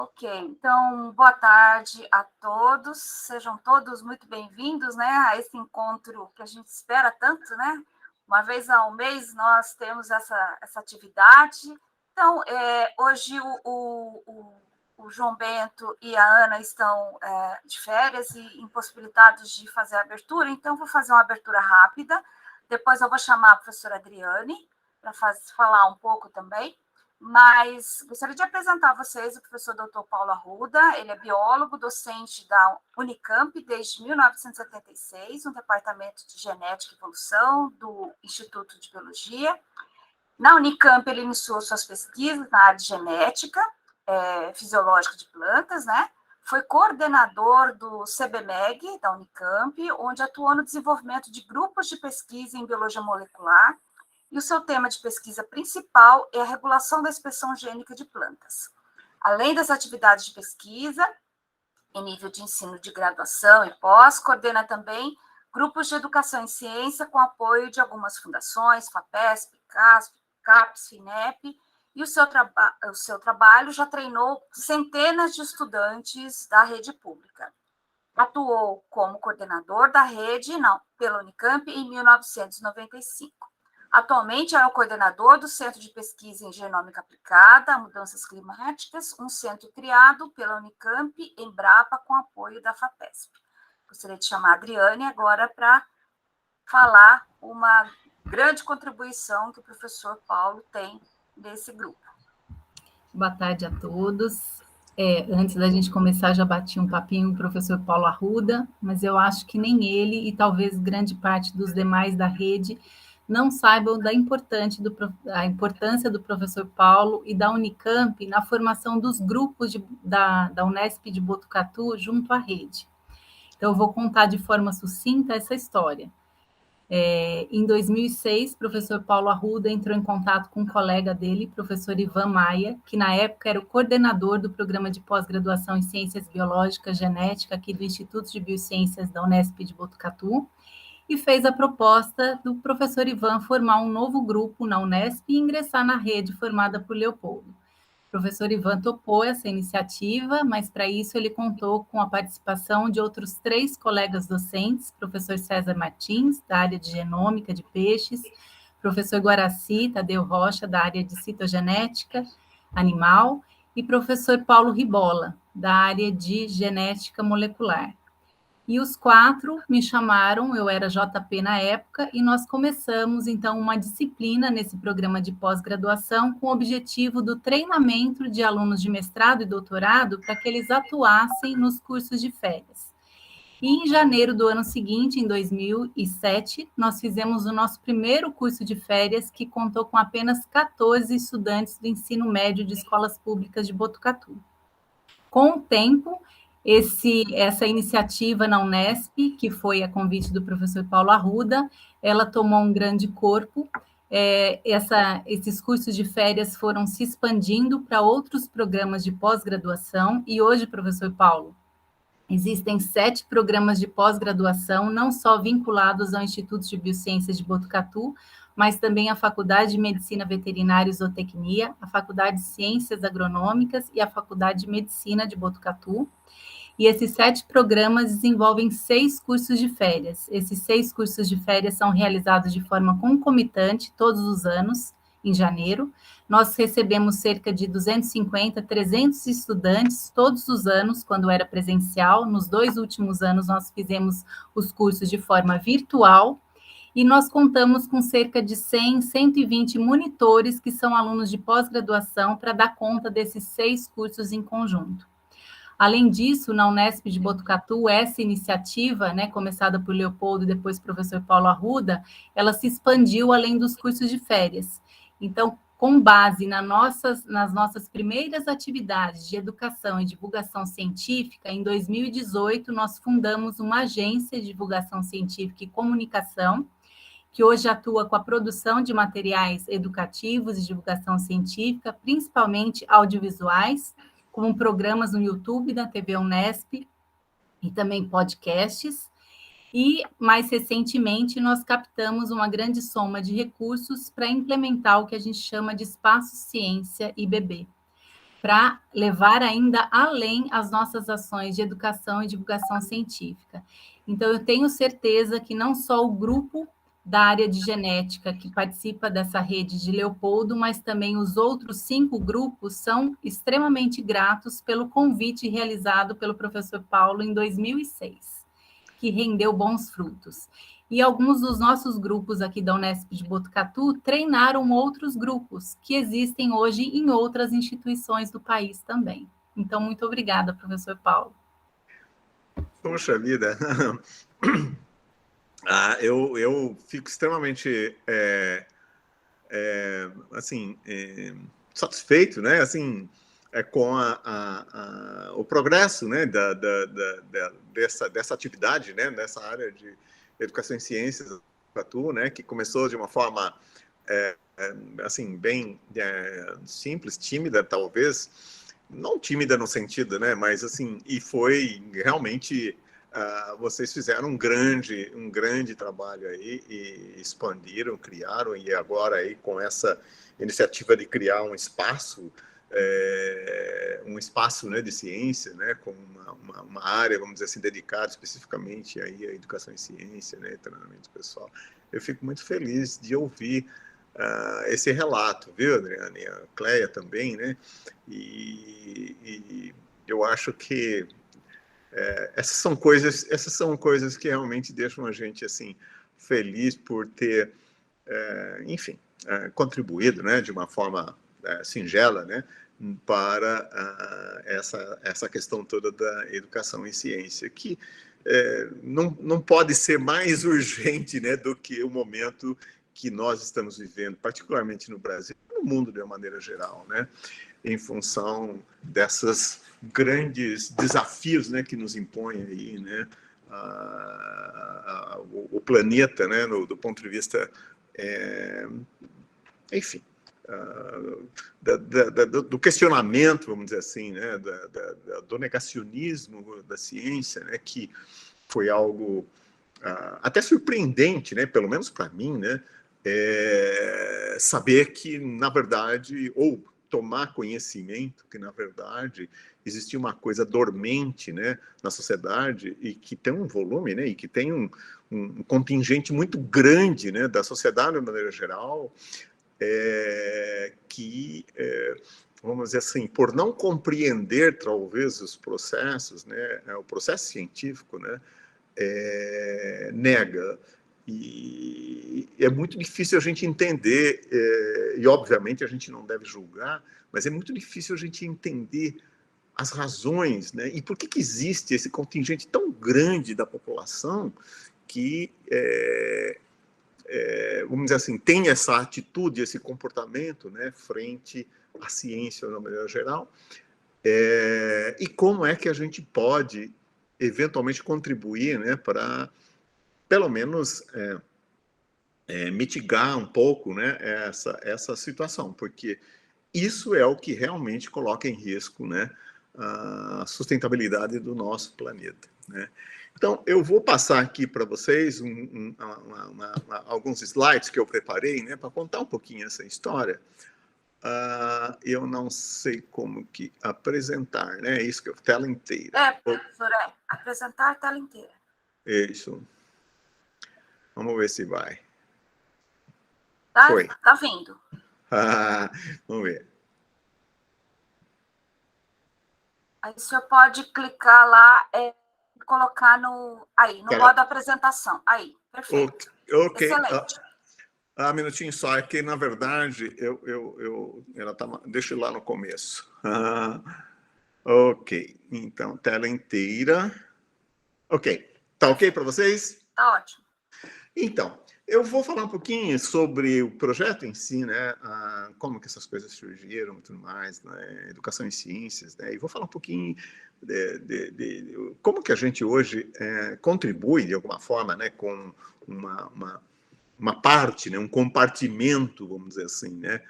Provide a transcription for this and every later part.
Ok, então, boa tarde a todos, sejam todos muito bem-vindos, né, a esse encontro que a gente espera tanto, né, uma vez ao mês nós temos essa atividade. Então, hoje o João Bento e a Ana estão de férias e impossibilitados de fazer a abertura, então vou fazer uma abertura rápida, depois eu vou chamar a professora Adriane para falar um pouco também. Mas gostaria de apresentar a vocês o professor Dr. Paulo Arruda. Ele é biólogo, docente da Unicamp desde 1976, no Departamento de Genética e Evolução do Instituto de Biologia. Na Unicamp, ele iniciou suas pesquisas na área de genética fisiológica de plantas, né? Foi coordenador do CBMEG, da Unicamp, onde atuou no desenvolvimento de grupos de pesquisa em biologia molecular, e o seu tema de pesquisa principal é a regulação da expressão gênica de plantas. Além das atividades de pesquisa, em nível de ensino de graduação e pós, coordena também grupos de educação em ciência com apoio de algumas fundações, FAPESP, CAPES, FINEP, e o seu trabalho já treinou centenas de estudantes da rede pública. Atuou como coordenador da rede pela Unicamp em 1995. Atualmente é o coordenador do Centro de Pesquisa em Genômica Aplicada a Mudanças Climáticas, um centro criado pela Unicamp, Embrapa, com apoio da FAPESP. Gostaria de chamar a Adriane agora para falar uma grande contribuição que o professor Paulo tem nesse grupo. Boa tarde a todos. Antes da gente começar, já bati um papinho com o professor Paulo Arruda, mas eu acho que nem ele e talvez grande parte dos demais da rede não saibam da importância do professor Paulo e da Unicamp na formação dos grupos da Unesp de Botucatu junto à rede. Então, eu vou contar de forma sucinta essa história. Em 2006, o professor Paulo Arruda entrou em contato com um colega dele, professor Ivan Maia, que na época era o coordenador do programa de pós-graduação em Ciências Biológicas Genética aqui do Instituto de Biociências da Unesp de Botucatu, e fez a proposta do professor Ivan formar um novo grupo na Unesp e ingressar na rede formada por Leopoldo. O professor Ivan topou essa iniciativa, mas para isso ele contou com a participação de outros 3 colegas docentes, professor César Martins, da área de genômica de peixes, professor Guaraci Tadeu Rocha, da área de citogenética animal, e professor Paulo Ribola, da área de genética molecular. E os 4 me chamaram, eu era JP na época, e nós começamos, então, uma disciplina nesse programa de pós-graduação com o objetivo do treinamento de alunos de mestrado e doutorado para que eles atuassem nos cursos de férias. E em janeiro do ano seguinte, em 2007, nós fizemos o nosso primeiro curso de férias, que contou com apenas 14 estudantes do ensino médio de escolas públicas de Botucatu. Com o tempo, essa iniciativa na Unesp, que foi a convite do professor Paulo Arruda, ela tomou um grande corpo. Esses cursos de férias foram se expandindo para outros programas de pós-graduação, e hoje, professor Paulo, existem 7 programas de pós-graduação, não só vinculados ao Instituto de Biociências de Botucatu, mas também a Faculdade de Medicina Veterinária e Zootecnia, a Faculdade de Ciências Agronômicas e a Faculdade de Medicina de Botucatu. E esses 7 programas desenvolvem 6 cursos de férias. Esses 6 cursos de férias são realizados de forma concomitante todos os anos, em janeiro. Nós recebemos cerca de 250, 300 estudantes todos os anos, quando era presencial. Nos 2 últimos anos, nós fizemos os cursos de forma virtual, e nós contamos com cerca de 100, 120 monitores que são alunos de pós-graduação para dar conta desses 6 cursos em conjunto. Além disso, na Unesp de Botucatu, essa iniciativa, começada por Leopoldo e depois professor Paulo Arruda, ela se expandiu além dos cursos de férias. Então, com base nas nossas primeiras atividades de educação e divulgação científica, em 2018, nós fundamos uma agência de divulgação científica e comunicação, que hoje atua com a produção de materiais educativos e divulgação científica, principalmente audiovisuais, como programas no YouTube da TV Unesp e também podcasts. E, mais recentemente, nós captamos uma grande soma de recursos para implementar o que a gente chama de Espaço Ciência IBB. para levar ainda além as nossas ações de educação e divulgação científica. Então, eu tenho certeza que não só o grupo da área de genética que participa dessa rede de Leopoldo, mas também os outros 5 grupos são extremamente gratos pelo convite realizado pelo professor Paulo em 2006, que rendeu bons frutos. E alguns dos nossos grupos aqui da Unesp de Botucatu treinaram outros grupos que existem hoje em outras instituições do país também. Então, muito obrigada, professor Paulo. Poxa vida! Eu fico extremamente assim, satisfeito, né? Assim, com o progresso, né? Dessa atividade, né? Dessa área de educação em ciências, né? Que começou de uma forma assim, bem simples, tímida, talvez, não tímida no sentido, né? Mas assim, e foi realmente vocês fizeram um grande trabalho aí e expandiram, criaram, e agora aí com essa iniciativa de criar um espaço, né, de ciência, né, com uma área, vamos dizer assim, dedicada especificamente aí à educação em ciência, né, treinamento pessoal. Eu fico muito feliz de ouvir esse relato, viu, Adriana? E a Cleia também, né? E eu acho que essas são coisas que realmente deixam a gente assim feliz por ter, enfim, contribuído, né, de uma forma singela, né, para essa questão toda da educação em ciência, que não pode ser mais urgente, né, do que o momento que nós estamos vivendo, particularmente no Brasil, no mundo de uma maneira geral, né, em função dessas grandes desafios, né, que nos impõem aí, né, o planeta, né, do ponto de vista, enfim, do questionamento, vamos dizer assim, né, do negacionismo da ciência, né, que foi algo até surpreendente, né, pelo menos para mim, né, saber que, na verdade, ou tomar conhecimento que, na verdade, existia uma coisa dormente, né, na sociedade e que tem um volume, né, e que tem um contingente muito grande, né, da sociedade, de maneira geral, que, vamos dizer assim, por não compreender, talvez, os processos, né, o processo científico, né, nega. E é muito difícil a gente entender, e obviamente a gente não deve julgar, mas é muito difícil a gente entender as razões, né? E por que existe esse contingente tão grande da população que, vamos dizer assim, tem essa atitude, esse comportamento, né, frente à ciência, de uma maneira geral, e como é que a gente pode eventualmente contribuir, né, para pelo menos mitigar um pouco, né, essa situação, porque isso é o que realmente coloca em risco, né, a sustentabilidade do nosso planeta, né? Então, eu vou passar aqui para vocês alguns slides que eu preparei, né, para contar um pouquinho essa história. Eu não sei como que apresentar, né? Isso que eu tela inteira. Professor, apresentar a tela inteira. Isso. Vamos ver se vai. Foi. Tá vindo. Vamos ver. Aí o senhor pode clicar lá e colocar no modo apresentação. Aí, perfeito. Ok. Excelente. Um minutinho só, é que, na verdade, ela tá, deixa eu ir lá no começo. Ok, então, tela inteira. Ok, tá ok para vocês? Tá ótimo. Então, eu vou falar um pouquinho sobre o projeto em si, né? Como que essas coisas surgiram e tudo mais, né? Educação em ciências, né? E vou falar um pouquinho de como que a gente hoje contribui, de alguma forma, né? Com uma parte, né? Um compartimento, vamos dizer assim, né?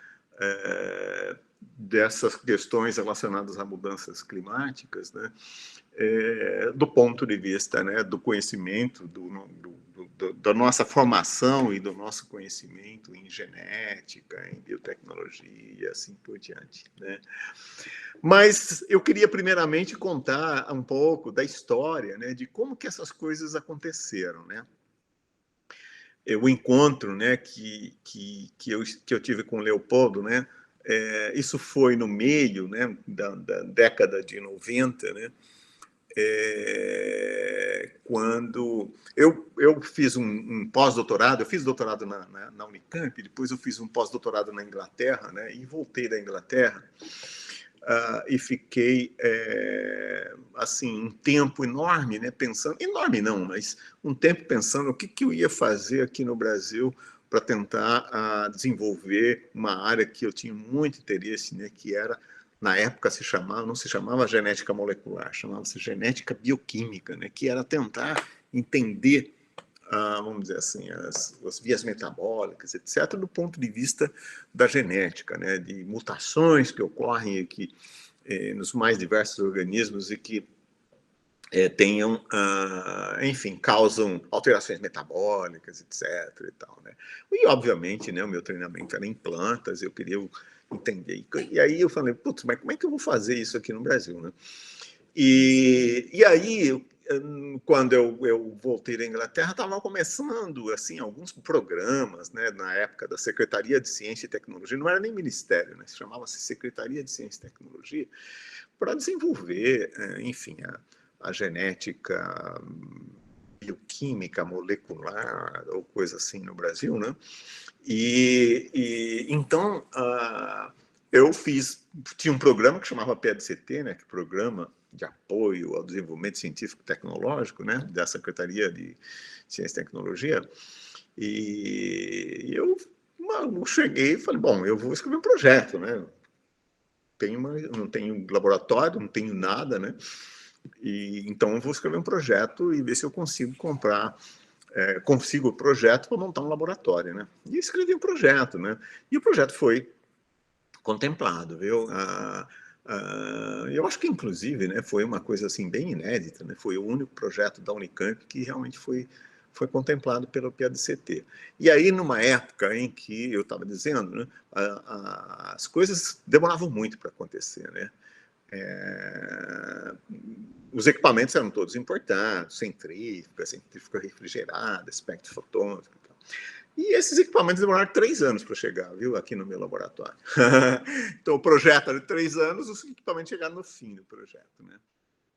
Dessas questões relacionadas a mudanças climáticas, né? Do ponto de vista, né, do conhecimento, da nossa formação e do nosso conhecimento em genética, em biotecnologia e assim por diante, né? Mas eu queria primeiramente contar um pouco da história, né, de como que essas coisas aconteceram, né? O encontro, né, que eu tive com o Leopoldo, né, isso foi no meio, né, da década de 90, né, quando eu fiz um pós-doutorado, eu fiz doutorado na Unicamp, depois eu fiz um pós-doutorado na Inglaterra, né, e voltei da Inglaterra, e fiquei, assim, um tempo enorme, né, pensando, enorme não, mas um tempo pensando o que eu ia fazer aqui no Brasil para tentar desenvolver uma área que eu tinha muito interesse, né, que era, na época não se chamava genética molecular, chamava-se genética bioquímica, né, que era tentar entender, vamos dizer assim, as vias metabólicas, etc., do ponto de vista da genética, né, de mutações que ocorrem aqui nos mais diversos organismos e que tenham, enfim, causam alterações metabólicas, etc. E tal, né? E, obviamente, né, o meu treinamento era em plantas, eu queria entender. E aí eu falei, putz, mas como é que eu vou fazer isso aqui no Brasil, né? E aí, quando eu voltei da Inglaterra, estavam começando assim alguns programas, né, na época da Secretaria de Ciência e Tecnologia, não era nem ministério, né, se chamava-se Secretaria de Ciência e Tecnologia, para desenvolver, enfim, a genética bioquímica molecular ou coisa assim no Brasil, né? E então eu tinha um programa que chamava PEDCT, né, que é Programa de Apoio ao Desenvolvimento Científico e Tecnológico, né, da Secretaria de Ciência e Tecnologia, e eu cheguei e falei, bom, eu vou escrever um projeto, né, não tenho laboratório, não tenho nada, né, e então eu vou escrever um projeto e ver se eu consigo consigo o projeto para montar um laboratório, né? E escrevi um projeto, né? E o projeto foi contemplado, viu? Eu acho que, inclusive, né, foi uma coisa assim bem inédita, né? Foi o único projeto da Unicamp que realmente foi contemplado pelo PADCT. E aí, numa época em que eu estava dizendo, né, as coisas demoravam muito para acontecer, né? Os equipamentos eram todos importados, centrífuga refrigerada, espectro fotônico. E esses equipamentos demoraram 3 anos para chegar, viu, aqui no meu laboratório. Então, o projeto era de 3 anos, os equipamentos chegaram no fim do projeto, né?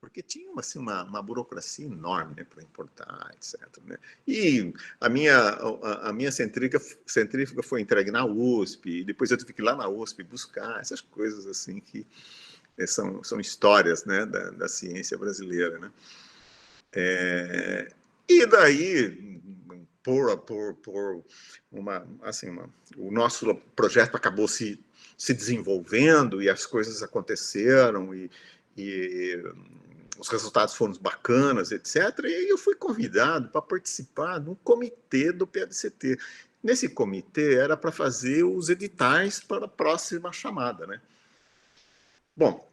Porque tinha assim, uma burocracia enorme, né, para importar, etc. Né? E a minha centrífuga foi entregue na USP, e depois eu tive que ir lá na USP buscar essas coisas assim que são histórias, né, da ciência brasileira, né? E daí, o nosso projeto acabou se desenvolvendo e as coisas aconteceram e os resultados foram bacanas, etc. E aí eu fui convidado para participar de um comitê do PADCT. Nesse comitê era para fazer os editais para a próxima chamada, né? Bom,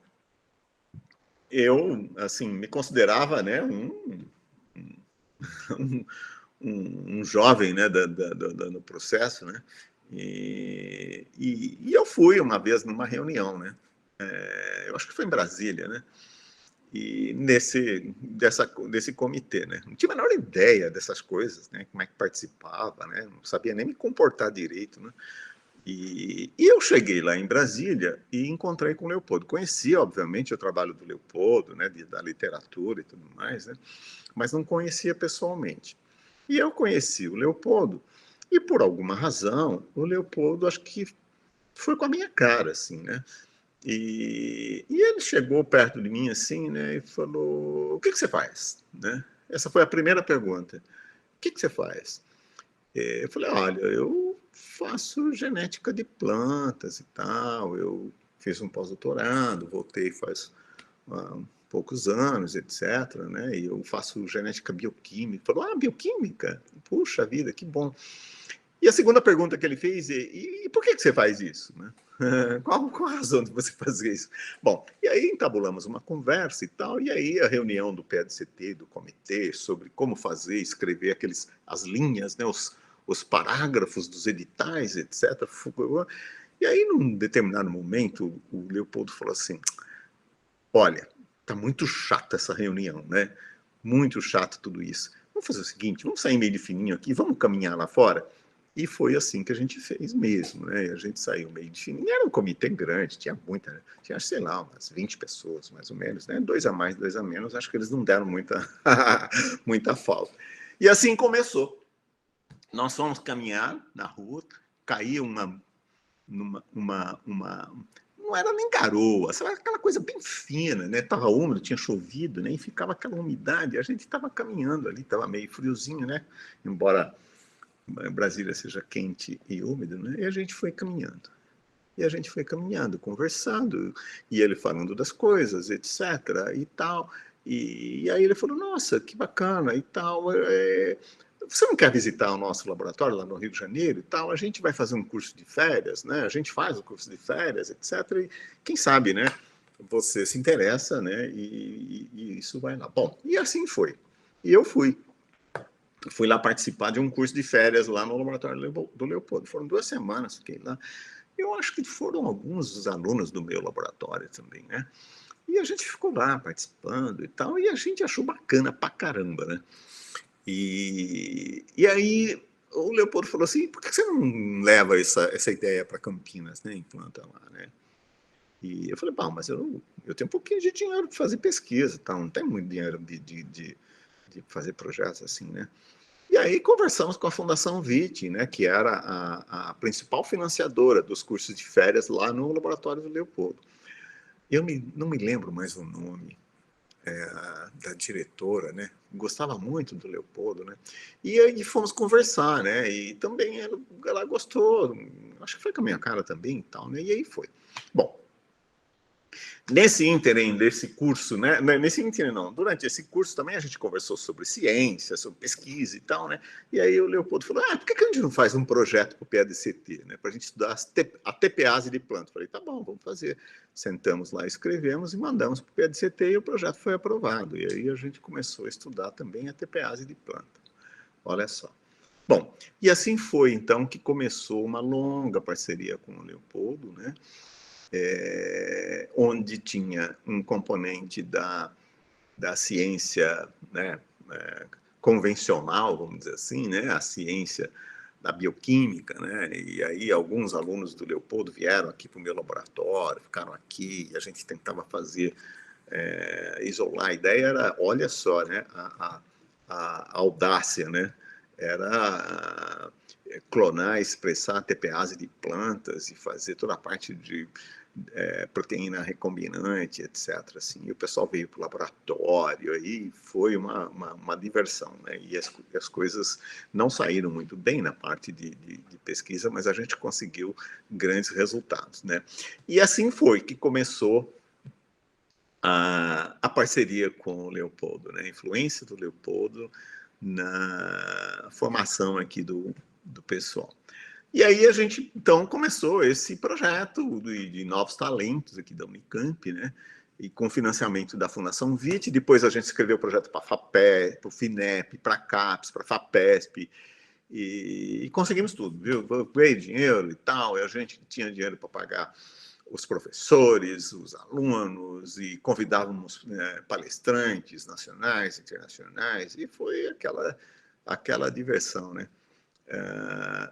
eu, assim, me considerava, né, um jovem, né, no processo, né, e eu fui uma vez numa reunião, né, eu acho que foi em Brasília, né, e desse comitê, né, não tinha a menor ideia dessas coisas, né, como é que participava, né, não sabia nem me comportar direito, né. E eu cheguei lá em Brasília e encontrei com o Leopoldo. Conhecia, obviamente, o trabalho do Leopoldo, né, da literatura e tudo mais, né, mas não conhecia pessoalmente. E eu conheci o Leopoldo e, por alguma razão, o Leopoldo acho que foi com a minha cara, assim, né? E ele chegou perto de mim, assim, né, e falou: o que você faz? Né? Essa foi a primeira pergunta. O que você faz? Eu falei, olha, eu faço genética de plantas e tal, eu fiz um pós-doutorado, voltei faz poucos anos, etc., né? E eu faço genética bioquímica. Falou, bioquímica? Puxa vida, que bom. E a segunda pergunta que ele fez é, e por que você faz isso? Né? Qual a razão de você fazer isso? Bom, e aí entabulamos uma conversa e tal, e aí a reunião do PEDCT, do comitê, sobre como fazer, escrever as linhas, né, os parágrafos dos editais, etc. E aí, num determinado momento, o Leopoldo falou assim, olha, tá muito chata essa reunião, né? Muito chato tudo isso. Vamos fazer o seguinte, vamos sair meio de fininho aqui, vamos caminhar lá fora? E foi assim que a gente fez mesmo, né? A gente saiu meio de fininho. Era um comitê grande, tinha sei lá, umas 20 pessoas, mais ou menos, né? 2 a mais, 2 a menos, acho que eles não deram muita, muita falta. E assim começou. Nós fomos caminhar na rua, caiu não era nem garoa, era aquela coisa bem fina, né? Tava úmido, tinha chovido, né? E ficava aquela umidade. A gente estava caminhando ali, estava meio friozinho, né? Embora Brasília seja quente e úmido, né? E a gente foi caminhando. E a gente foi caminhando, conversando, e ele falando das coisas, etc. e tal. E aí ele falou, nossa, que bacana e tal. Você não quer visitar o nosso laboratório lá no Rio de Janeiro e tal? A gente vai fazer um curso de férias, né? A gente faz o curso de férias, etc. E quem sabe, né? Você se interessa, né? E isso vai lá. Bom, e assim foi. E eu fui lá participar de um curso de férias lá no laboratório do Leopoldo. Foram 2 semanas, fiquei lá. Eu acho que foram alguns dos alunos do meu laboratório também, né? E a gente ficou lá participando e tal, e a gente achou bacana pra caramba, né? E aí o Leopoldo falou assim, por que você não leva essa ideia para Campinas, né? Implanta lá, né? E eu falei, bom, mas eu tenho um pouquinho de dinheiro para fazer pesquisa, tá? Não tem muito dinheiro de fazer projetos assim, né? E aí conversamos com a Fundação VIT, né, que era a principal financiadora dos cursos de férias lá no laboratório do Leopoldo. Não me lembro mais o nome da diretora, né? Gostava muito do Leopoldo, né? E aí fomos conversar, né? E também ela gostou, acho que foi com a minha cara também e tal, né? E aí foi. Bom, nesse ínterim desse curso, né? Nesse ínterim não, durante esse curso também a gente conversou sobre ciência, sobre pesquisa e tal, né? E aí o Leopoldo falou, por que a gente não faz um projeto para o PADCT, né? Para a gente estudar a TPase de planta. Falei, tá bom, vamos fazer. Sentamos lá, escrevemos e mandamos para o PADCT e o projeto foi aprovado. E aí a gente começou a estudar também a TPase de planta. Olha só. Bom, e assim foi então que começou uma longa parceria com o Leopoldo, né? Onde tinha um componente da ciência, né, convencional, vamos dizer assim, né, a ciência da bioquímica, né, e aí alguns alunos do Leopoldo vieram aqui para o meu laboratório, ficaram aqui, e a gente tentava fazer, isolar. A ideia era, olha só, né, a audácia, né, era clonar, expressar a TPase de plantas e fazer toda a parte de proteína recombinante, etc. Assim. E o pessoal veio para o laboratório, aí foi uma diversão, né? E as coisas não saíram muito bem na parte de pesquisa, mas a gente conseguiu grandes resultados, né? E assim foi que começou a parceria com o Leopoldo, né? A influência do Leopoldo na formação aqui do pessoal. E aí a gente, então, começou esse projeto de novos talentos aqui da Unicamp, né? E com financiamento da Fundação VIT. Depois a gente escreveu o projeto para a FAPESP, para o FINEP, para a CAPES, para a FAPESP. E conseguimos tudo, viu? Veio dinheiro e tal, e a gente tinha dinheiro para pagar os professores, os alunos, e convidávamos palestrantes nacionais, internacionais, e foi aquela diversão, né?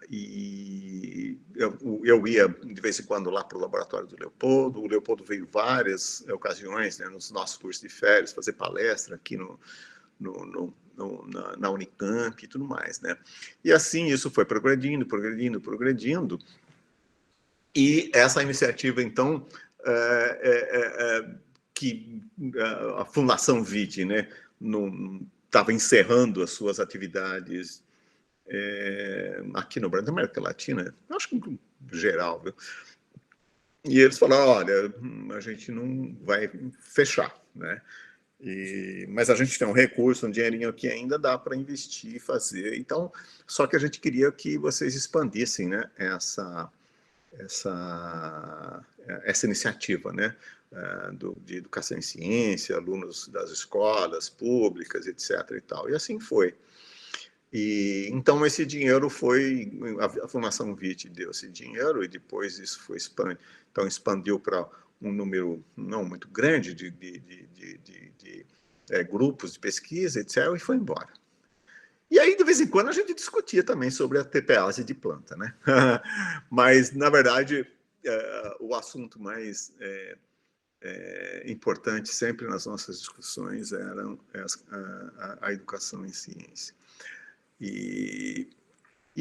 E eu ia de vez em quando lá para o laboratório do Leopoldo. O Leopoldo veio várias ocasiões, né, nos nossos cursos de férias, fazer palestra aqui na Unicamp e tudo mais, né? E assim isso foi progredindo. E essa iniciativa, então, que a Fundação VIT, né, estava encerrando as suas atividades aqui no Brasil, na América Latina, acho que em geral, viu? E eles falaram, olha, a gente não vai fechar, né? Mas a gente tem um recurso, um dinheirinho que ainda dá para investir e fazer. Então, só que a gente queria que vocês expandissem, né, essa iniciativa, né, de educação em ciência, alunos das escolas públicas, etc. E tal. E assim foi. E então esse dinheiro foi, a Fundação VIT deu esse dinheiro e depois isso foi então expandiu para um número não muito grande de grupos de pesquisa, etc., e foi embora. E aí, de vez em quando, a gente discutia também sobre a TPase de planta, né? Mas, na verdade, o assunto mais importante sempre nas nossas discussões era a educação em ciência. E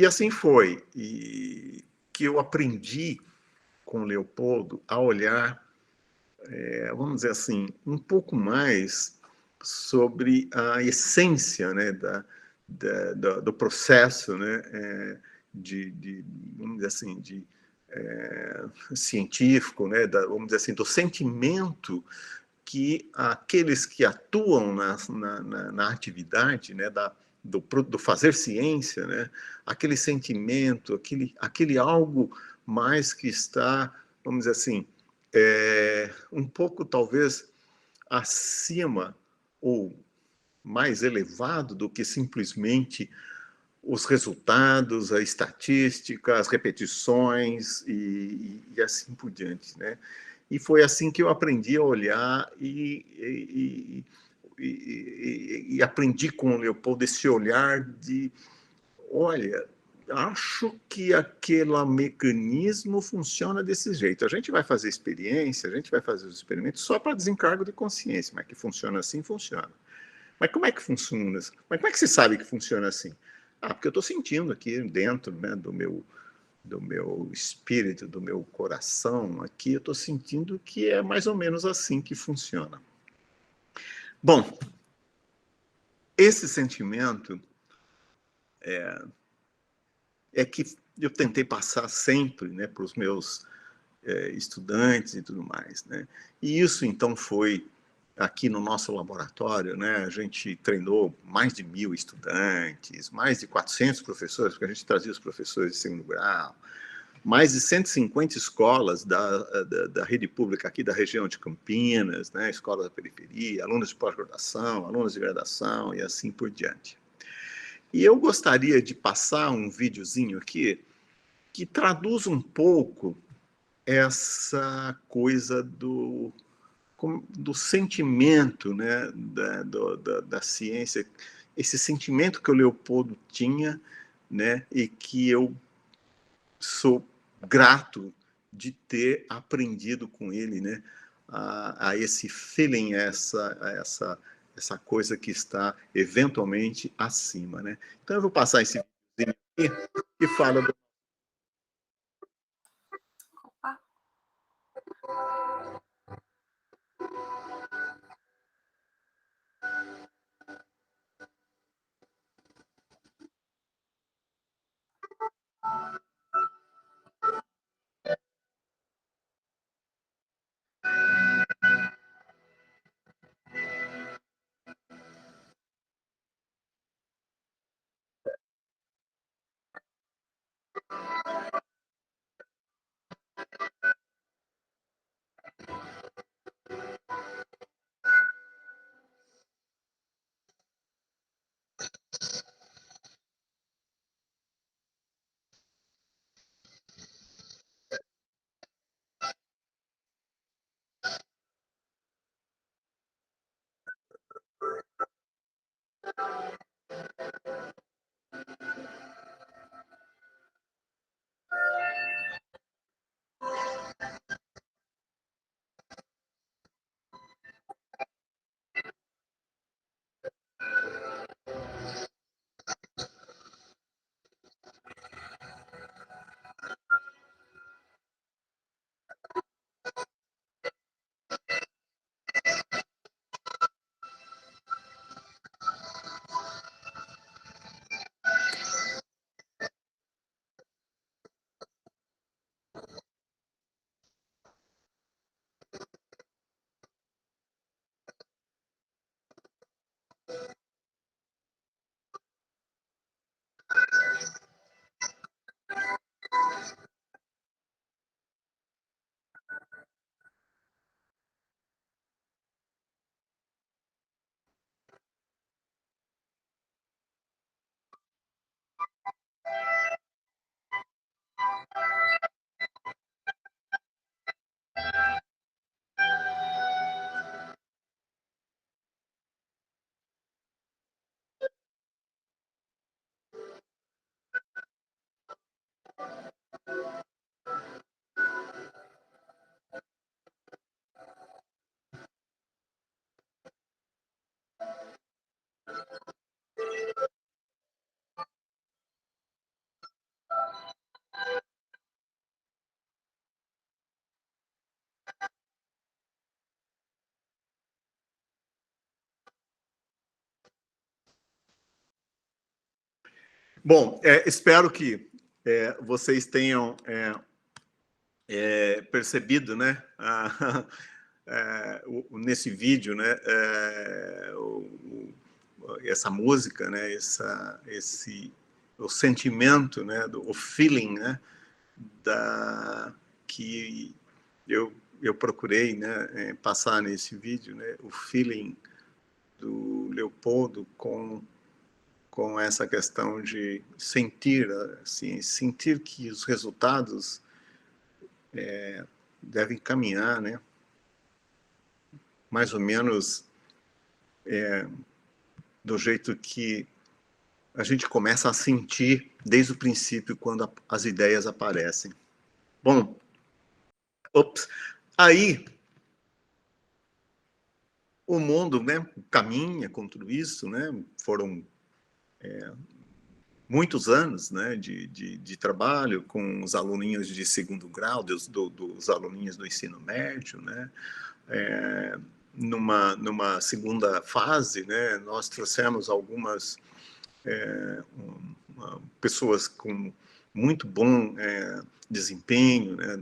assim foi. E que eu aprendi com o Leopoldo a olhar, vamos dizer assim, um pouco mais sobre a essência, né, do processo, né, vamos dizer assim, científico, né, vamos dizer assim, do sentimento que aqueles que atuam na atividade, né, do fazer ciência, né, aquele sentimento, aquele algo mais que está, vamos dizer assim, um pouco talvez acima ou mais elevado do que simplesmente os resultados, a estatística, as repetições e assim por diante, né? E foi assim que eu aprendi a olhar e aprendi com o Leopoldo esse olhar de, olha, acho que aquele mecanismo funciona desse jeito. A gente vai fazer experiência, a gente vai fazer os experimentos só para desencargo de consciência, mas que funciona assim, funciona. Mas como é que funciona? Mas como é que você sabe que funciona assim? Ah, porque eu estou sentindo aqui dentro, né, do meu espírito, do meu coração, aqui eu estou sentindo que é mais ou menos assim que funciona. Bom, esse sentimento é que eu tentei passar sempre, né, para os meus estudantes e tudo mais, né? E isso então foi aqui no nosso laboratório, né? A gente treinou mais de 1.000 estudantes, mais de 400 professores, porque a gente trazia os professores de segundo grau, mais de 150 escolas da rede pública aqui da região de Campinas, né? Escolas da periferia, alunos de pós-graduação, alunos de graduação e assim por diante. E eu gostaria de passar um videozinho aqui que traduz um pouco essa coisa do sentimento, né, da ciência, esse sentimento que o Leopoldo tinha, né, e que eu sou grato de ter aprendido com ele, né, a esse feeling, essa coisa que está eventualmente acima, né. Então eu vou passar esse vídeo aqui que fala do... Opa. Bom, espero que vocês tenham percebido, né, nesse vídeo, né, essa música, né, o sentimento, né, o feeling, né, que eu procurei, né, passar nesse vídeo, né, o feeling do Leopoldo com essa questão de sentir, assim, sentir que os resultados devem caminhar, né, mais ou menos do jeito que a gente começa a sentir desde o princípio, quando as ideias aparecem. Bom, aí o mundo, né, caminha com tudo isso, né, foram muitos anos, né, de trabalho com os aluninhos de segundo grau, dos aluninhos do ensino médio, né, numa segunda fase, né, nós trouxemos algumas pessoas com muito bom desempenho, né,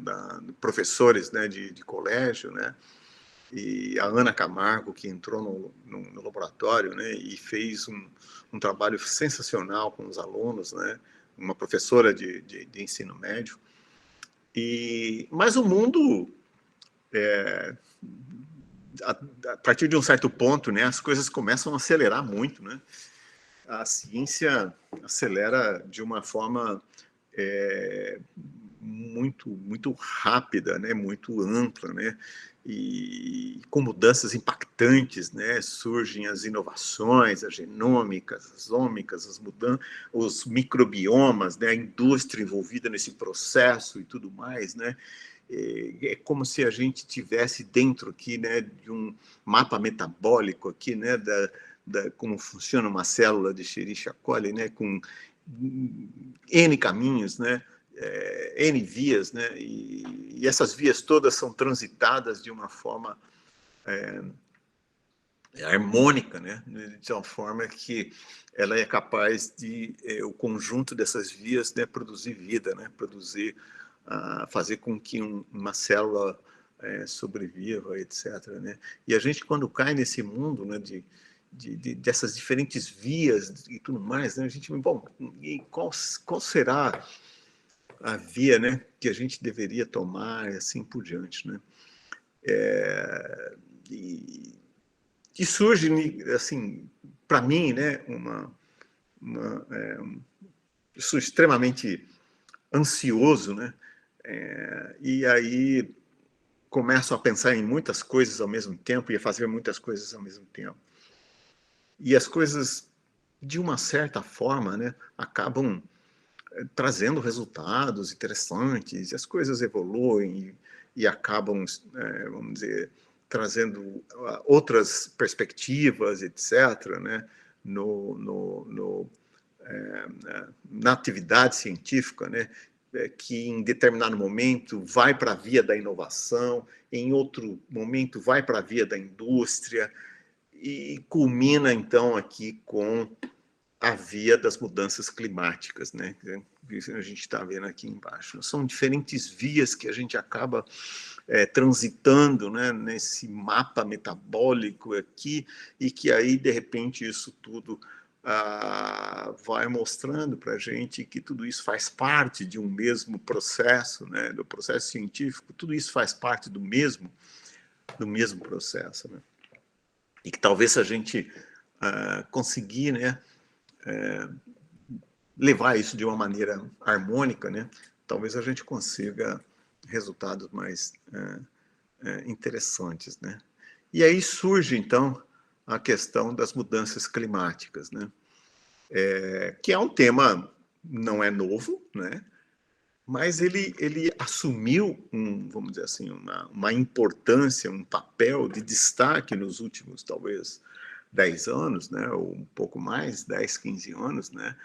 professores, né, de colégio, né, e a Ana Camargo, que entrou no laboratório, né, e fez um trabalho sensacional com os alunos, né, uma professora de ensino médio. Mas o mundo, a partir de um certo ponto, né, as coisas começam a acelerar muito, né? A ciência acelera de uma forma muito rápida, né, muito ampla, né, e com mudanças impactantes, né, surgem as inovações, as genômicas, as ômicas, os microbiomas, né, a indústria envolvida nesse processo e tudo mais, né. É como se a gente tivesse dentro aqui, né, de um mapa metabólico aqui, né, como funciona uma célula de Escherichia coli, né, com N caminhos, né, N vias, né, e essas vias todas são transitadas de uma forma harmônica, né, de uma forma que ela é capaz de, o conjunto dessas vias, né, produzir vida, né, fazer com que uma célula sobreviva, etc., né, e a gente, quando cai nesse mundo, né, dessas diferentes vias e tudo mais, né, a gente, bom, e qual será a via, né, que a gente deveria tomar, e assim por diante, né? E surge, assim, para mim, né, sou extremamente ansioso, né? E aí começo a pensar em muitas coisas ao mesmo tempo e a fazer muitas coisas ao mesmo tempo. E as coisas, de uma certa forma, né, acabam trazendo resultados interessantes, e as coisas evoluem e acabam, vamos dizer, trazendo outras perspectivas, etc., né, na atividade científica, né, que em determinado momento vai para a via da inovação, em outro momento vai para a via da indústria, e culmina, então, aqui com a via das mudanças climáticas, né? A gente está vendo aqui embaixo. São diferentes vias que a gente acaba transitando, né, nesse mapa metabólico aqui, e que aí, de repente, isso tudo vai mostrando para a gente que tudo isso faz parte de um mesmo processo, né, do processo científico, tudo isso faz parte do mesmo processo, né? E que talvez se a gente conseguir, né, levar isso de uma maneira harmônica, né, talvez a gente consiga resultados mais interessantes, né? E aí surge, então, a questão das mudanças climáticas, né? Que é um tema, não é novo, né? Mas ele assumiu, vamos dizer assim, uma importância, um papel de destaque nos últimos, talvez, 10 anos, né? Ou um pouco mais, 10, 15 anos, né?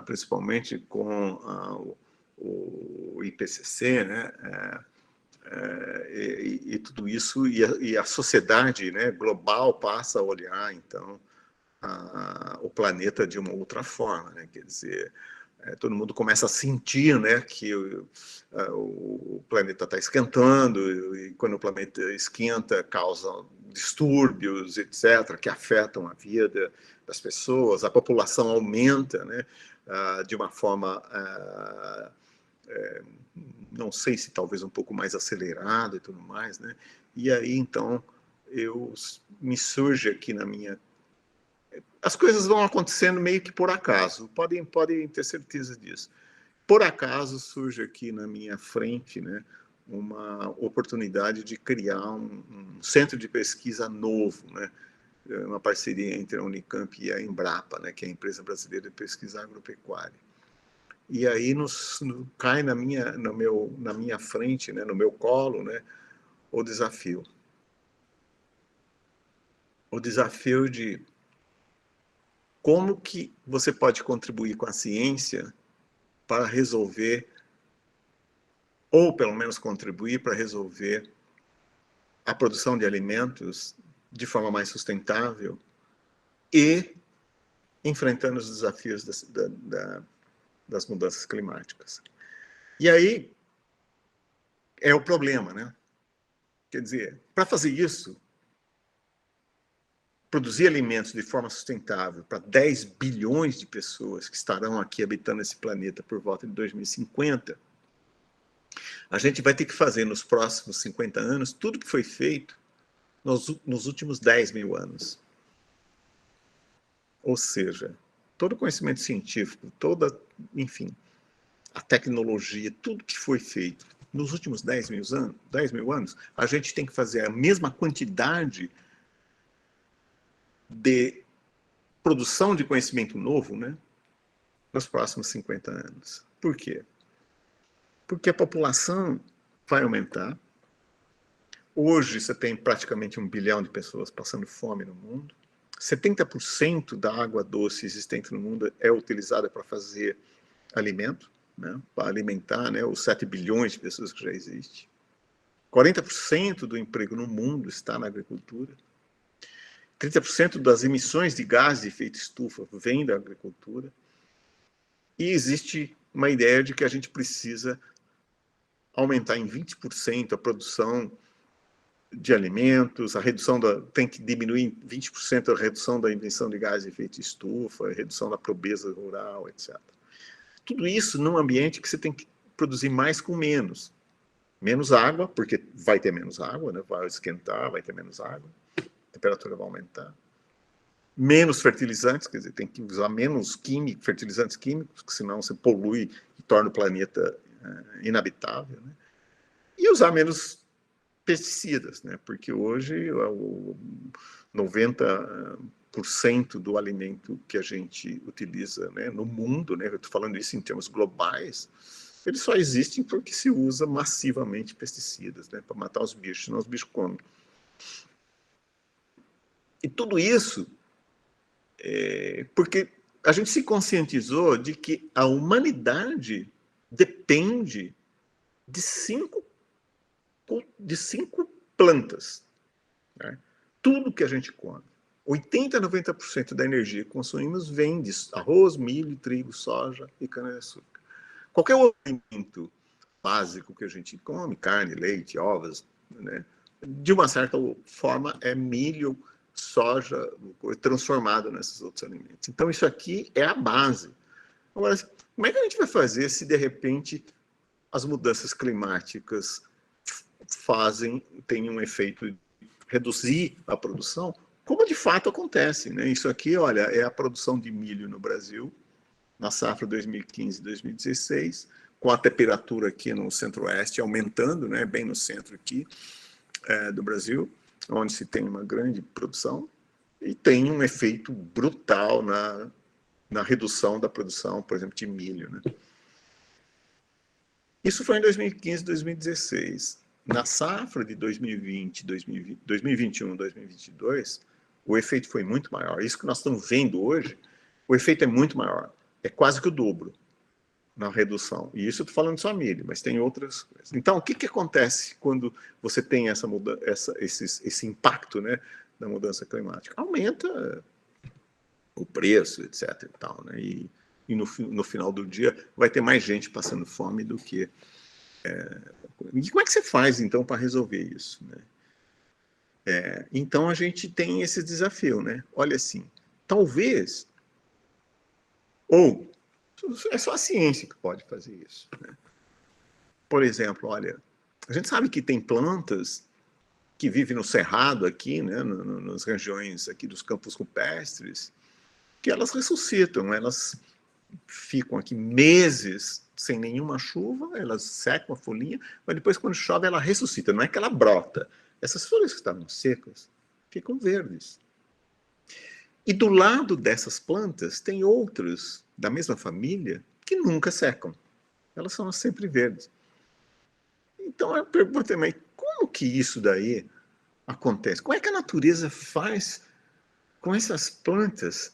Principalmente com o IPCC, né? E tudo isso, e a sociedade, né, global passa a olhar, então, o planeta de uma outra forma, né? Quer dizer, todo mundo começa a sentir, né, que o planeta está esquentando, e quando o planeta esquenta, causa distúrbios, etc., que afetam a vida das pessoas, a população aumenta, né, de uma forma, não sei se talvez um pouco mais acelerada e tudo mais, né? E aí, então, me surge aqui na minha... As coisas vão acontecendo meio que por acaso, podem ter certeza disso. Por acaso surge aqui na minha frente, né, uma oportunidade de criar um centro de pesquisa novo, né, uma parceria entre a Unicamp e a Embrapa, né, que é a Empresa Brasileira de Pesquisa Agropecuária. E aí cai na minha frente, né, no meu colo, né, o desafio. O desafio de como que você pode contribuir com a ciência para resolver, ou pelo menos contribuir para resolver a produção de alimentos de forma mais sustentável e enfrentando os desafios das mudanças climáticas. E aí é o problema, né? Quer dizer, para fazer isso, produzir alimentos de forma sustentável para 10 bilhões de pessoas que estarão aqui habitando esse planeta por volta de 2050, a gente vai ter que fazer nos próximos 50 anos tudo que foi feito nos últimos 10 mil anos. Ou seja, todo o conhecimento científico, enfim, a tecnologia, tudo que foi feito nos últimos 10 mil anos, a gente tem que fazer a mesma quantidade de produção de conhecimento novo, né, nos próximos 50 anos. Por quê? Porque a população vai aumentar. Hoje você tem praticamente 1 bilhão de pessoas passando fome no mundo. 70% da água doce existente no mundo é utilizada para fazer alimento, né, para alimentar, né, os 7 bilhões de pessoas que já existem. 40% do emprego no mundo está na agricultura. 30% das emissões de gás de efeito estufa vem da agricultura. E existe uma ideia de que a gente precisa aumentar em 20% a produção de alimentos, tem que diminuir em 20% a redução da emissão de gás de efeito estufa, a redução da pobreza rural, etc. Tudo isso num ambiente que você tem que produzir mais com menos. Menos água, porque vai ter menos água, né? Vai esquentar, vai ter menos água, a temperatura vai aumentar. Menos fertilizantes, quer dizer, tem que usar menos fertilizantes químicos, porque senão você polui e torna o planeta inabitável, né? E usar menos pesticidas, né? Porque hoje 90% do alimento que a gente utiliza, né, no mundo, né, eu estou falando isso em termos globais, eles só existem porque se usa massivamente pesticidas, né, para matar os bichos, senão os bichos comem. E tudo isso porque a gente se conscientizou de que a humanidade depende de cinco plantas, né? Tudo que a gente come. 80% a 90% da energia que consumimos vem de arroz, milho, trigo, soja e cana-de-açúcar. Qualquer outro alimento básico que a gente come, carne, leite, ovos, né, de uma certa forma é milho, soja, transformado nesses outros alimentos. Então, isso aqui é a base. Agora, como é que a gente vai fazer se, de repente, as mudanças climáticas têm um efeito de reduzir a produção, como de fato acontece, né? Isso aqui, olha, é a produção de milho no Brasil, na safra 2015-2016, com a temperatura aqui no centro-oeste aumentando, né, bem no centro aqui do Brasil, onde se tem uma grande produção, e tem um efeito brutal na redução da produção, por exemplo, de milho, né? Isso foi em 2015, 2016. Na safra de 2020, 2021, 2022, o efeito foi muito maior. Isso que nós estamos vendo hoje, o efeito é muito maior. É quase que o dobro na redução. E isso eu estou falando só milho, mas tem outras coisas. Então, o que acontece quando você tem esse impacto, né, da mudança climática? Aumenta o preço, etc. E tal, né? E no final do dia vai ter mais gente passando fome do que... E como é que você faz, então, para resolver isso, né? Então, a gente tem esse desafio, né? Olha assim, talvez... Ou é só a ciência que pode fazer isso, né? Por exemplo, olha, a gente sabe que tem plantas que vivem no cerrado aqui, né, nas regiões aqui dos campos rupestres, que elas ressuscitam, elas ficam aqui meses sem nenhuma chuva, elas secam a folhinha, mas depois quando chove ela ressuscita, não é que ela brota. Essas folhas que estavam secas ficam verdes. E do lado dessas plantas tem outras da mesma família que nunca secam. Elas são sempre verdes. Então eu pergunto também, como que isso daí acontece? Como é que a natureza faz com essas plantas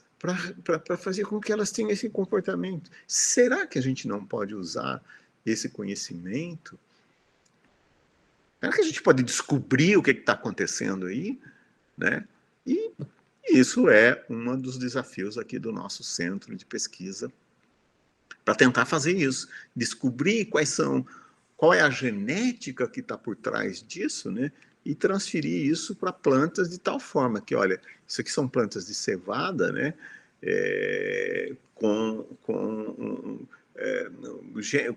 para fazer com que elas tenham esse comportamento? Será que a gente não pode usar esse conhecimento? Será que a gente pode descobrir o que está acontecendo aí? Né? E isso é um dos desafios aqui do nosso centro de pesquisa, para tentar fazer isso, descobrir qual é a genética que está por trás disso, né? E transferir isso para plantas de tal forma que, olha, isso aqui são plantas de cevada, né?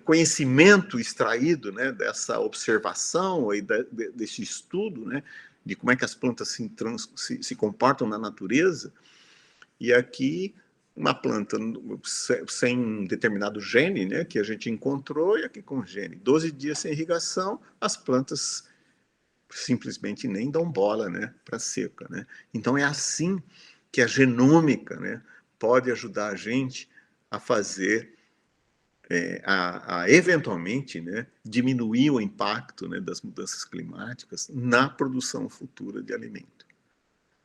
Conhecimento extraído, né, dessa observação e desse estudo, né, de como é que as plantas se comportam na natureza. E aqui uma planta sem um determinado gene, né, que a gente encontrou, e aqui com gene. 12 dias sem irrigação, as plantas simplesmente nem dão bola, né, para a seca, né? Então é assim que a genômica, né, pode ajudar a gente a fazer, eventualmente, né, diminuir o impacto, né, das mudanças climáticas na produção futura de alimento.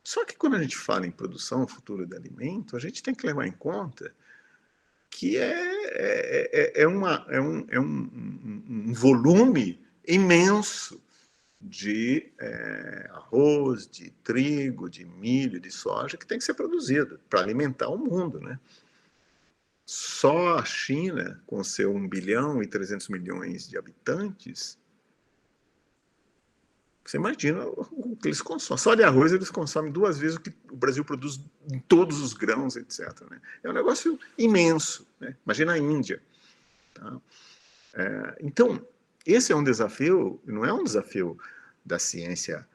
Só que quando a gente fala em produção futura de alimento, a gente tem que levar em conta que é um volume imenso de arroz, de trigo, de milho, de soja, que tem que ser produzido para alimentar o mundo, né? Só a China, com seu 1 bilhão e 300 milhões de habitantes, você imagina o que eles consomem. Só de arroz eles consomem 2 vezes o que o Brasil produz em todos os grãos, etc. Né? É um negócio imenso. Né? Imagina a Índia. Tá? Então, esse é um desafio, não é um desafio da ciência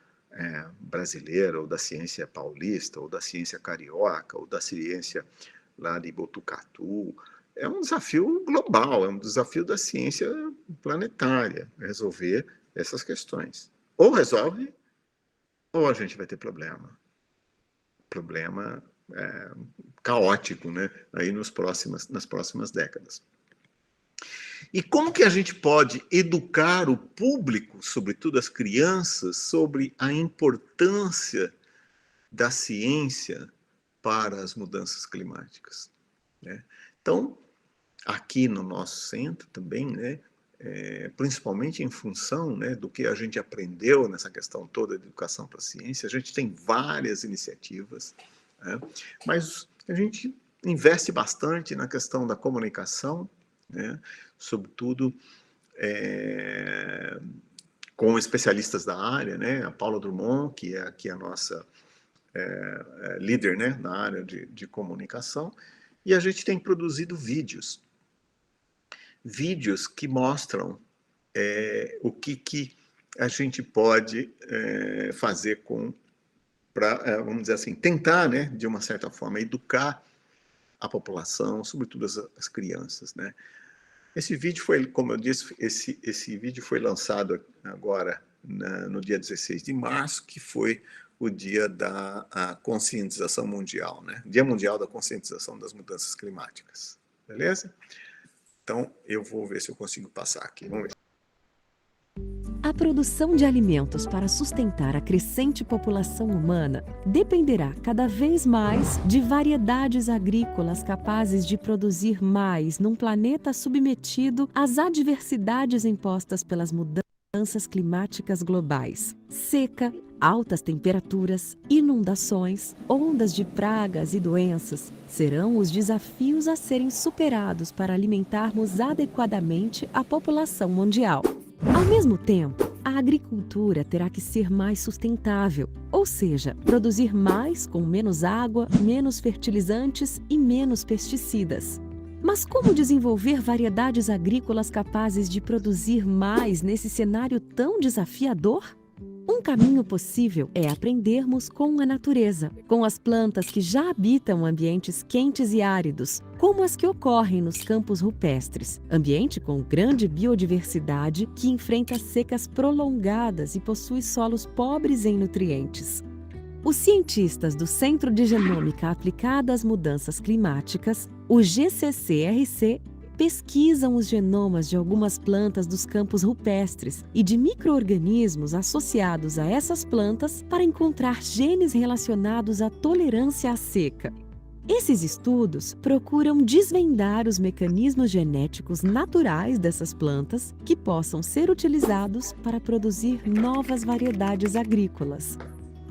brasileira, ou da ciência paulista, ou da ciência carioca, ou da ciência lá de Botucatu. É um desafio global, é um desafio da ciência planetária, resolver essas questões. Ou resolve, ou a gente vai ter problema. Problema caótico, né? Aí nas próximas décadas. E como que a gente pode educar o público, sobretudo as crianças, sobre a importância da ciência para as mudanças climáticas? Né? Então, aqui no nosso centro também, né, principalmente em função, né, do que a gente aprendeu nessa questão toda de educação para a ciência, a gente tem várias iniciativas, né, mas a gente investe bastante na questão da comunicação, né, sobretudo com especialistas da área, né, a Paula Drummond, que é aqui a nossa líder, né, na área de comunicação, e a gente tem produzido vídeos que mostram o que a gente pode fazer para, vamos dizer assim, tentar, né, de uma certa forma, educar a população, sobretudo as crianças, né? Esse vídeo foi, como eu disse, esse vídeo foi lançado agora no dia 16 de março, que foi o dia da conscientização mundial, né? Dia Mundial da Conscientização das Mudanças Climáticas. Beleza? Então, eu vou ver se eu consigo passar aqui. Vamos ver. A produção de alimentos para sustentar a crescente população humana dependerá cada vez mais de variedades agrícolas capazes de produzir mais num planeta submetido às adversidades impostas pelas mudanças mudanças climáticas globais: seca, altas temperaturas, inundações, ondas de pragas e doenças serão os desafios a serem superados para alimentarmos adequadamente a população mundial. Ao mesmo tempo, a agricultura terá que ser mais sustentável, ou seja, produzir mais com menos água, menos fertilizantes e menos pesticidas. Mas como desenvolver variedades agrícolas capazes de produzir mais nesse cenário tão desafiador? Um caminho possível é aprendermos com a natureza, com as plantas que já habitam ambientes quentes e áridos, como as que ocorrem nos campos rupestres, ambiente com grande biodiversidade que enfrenta secas prolongadas e possui solos pobres em nutrientes. Os cientistas do Centro de Genômica Aplicada às Mudanças Climáticas, o GCCRC, pesquisam os genomas de algumas plantas dos campos rupestres e de micro-organismos associados a essas plantas para encontrar genes relacionados à tolerância à seca. Esses estudos procuram desvendar os mecanismos genéticos naturais dessas plantas que possam ser utilizados para produzir novas variedades agrícolas.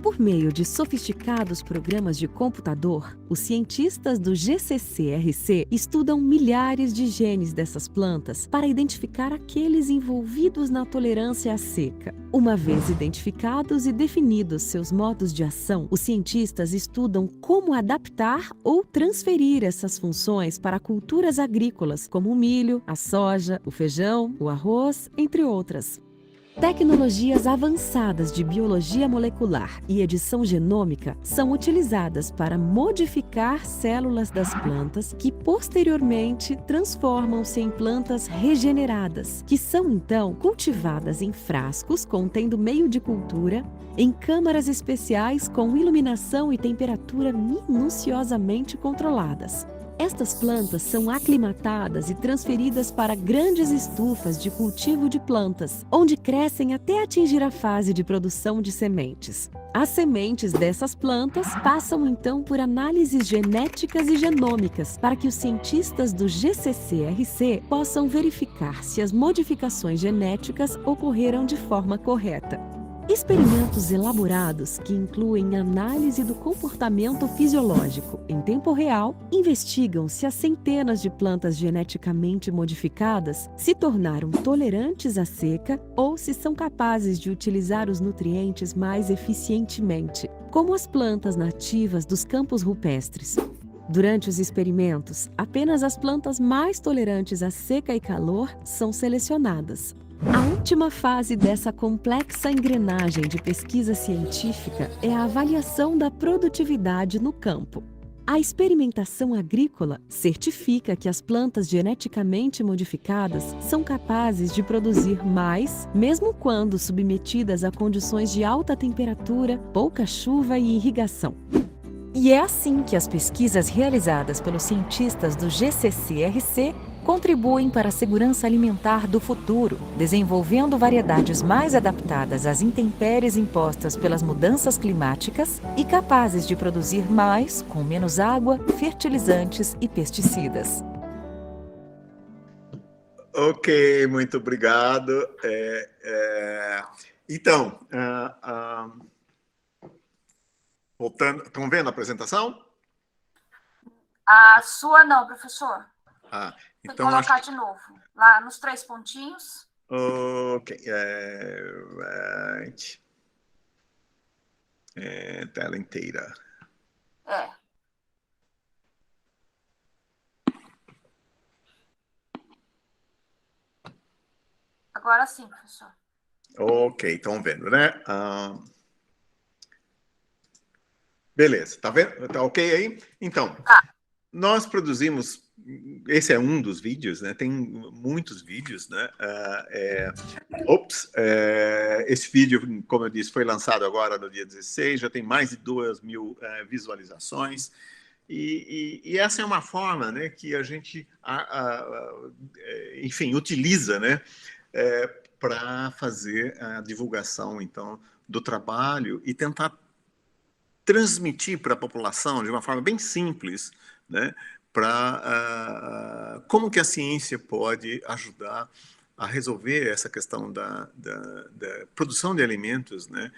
Por meio de sofisticados programas de computador, os cientistas do GCCRC estudam milhares de genes dessas plantas para identificar aqueles envolvidos na tolerância à seca. Uma vez identificados e definidos seus modos de ação, os cientistas estudam como adaptar ou transferir essas funções para culturas agrícolas, como o milho, a soja, o feijão, o arroz, entre outras. Tecnologias avançadas de biologia molecular e edição genômica são utilizadas para modificar células das plantas que posteriormente transformam-se em plantas regeneradas, que são então cultivadas em frascos contendo meio de cultura, em câmaras especiais com iluminação e temperatura minuciosamente controladas. Estas plantas são aclimatadas e transferidas para grandes estufas de cultivo de plantas, onde crescem até atingir a fase de produção de sementes. As sementes dessas plantas passam então por análises genéticas e genômicas para que os cientistas do GCCRC possam verificar se as modificações genéticas ocorreram de forma correta. Experimentos elaborados que incluem análise do comportamento fisiológico em tempo real investigam se as centenas de plantas geneticamente modificadas se tornaram tolerantes à seca ou se são capazes de utilizar os nutrientes mais eficientemente, como as plantas nativas dos campos rupestres. Durante os experimentos, apenas as plantas mais tolerantes à seca e calor são selecionadas. A última fase dessa complexa engrenagem de pesquisa científica é a avaliação da produtividade no campo. A experimentação agrícola certifica que as plantas geneticamente modificadas são capazes de produzir mais, mesmo quando submetidas a condições de alta temperatura, pouca chuva e irrigação. E é assim que as pesquisas realizadas pelos cientistas do GCCRC contribuem para a segurança alimentar do futuro, desenvolvendo variedades mais adaptadas às intempéries impostas pelas mudanças climáticas e capazes de produzir mais com menos água, fertilizantes e pesticidas. Ok, muito obrigado. Então, voltando, estão vendo a apresentação? A sua não, professor. Tem que Então colocar de novo, lá nos 3 pontinhos. Ok. Tela inteira. Agora sim, professor. Ok, estão vendo, né? Beleza, tá vendo? Tá ok aí? Então, nós produzimos. Esse é um dos vídeos, né? Tem muitos vídeos, né? Esse vídeo, como eu disse, foi lançado agora no dia 16, já tem mais de 2.000 visualizações. E essa é uma forma, né, que a gente, enfim, utiliza, né, para fazer a divulgação, então, do trabalho e tentar transmitir para a população de uma forma bem simples, né, para como que a ciência pode ajudar a resolver essa questão da produção de alimentos, né,